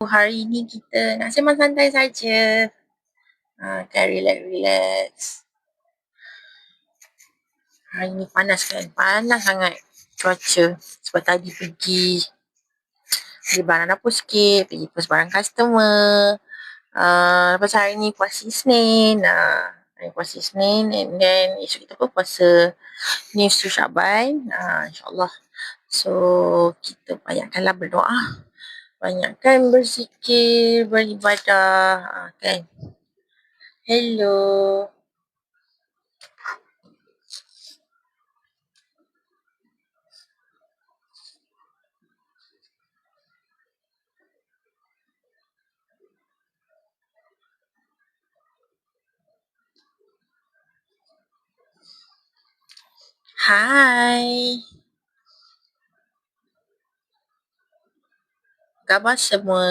Hari ini kita nak sembang santai saja. Kan relax. Hari ni panas kan? Panas sangat cuaca. Sebab tadi pergi beli barang dapur sikit, pergi post barang customer. Lepas hari ni puasa Isnin. Hari puasa Isnin and then esok kita pun puasa Nisfu Syaban. InsyaAllah. So, kita banyakkanlah berdoa. Banyakkan berzikir, beribadah. Kan? Hello. Hai. Khabar semua?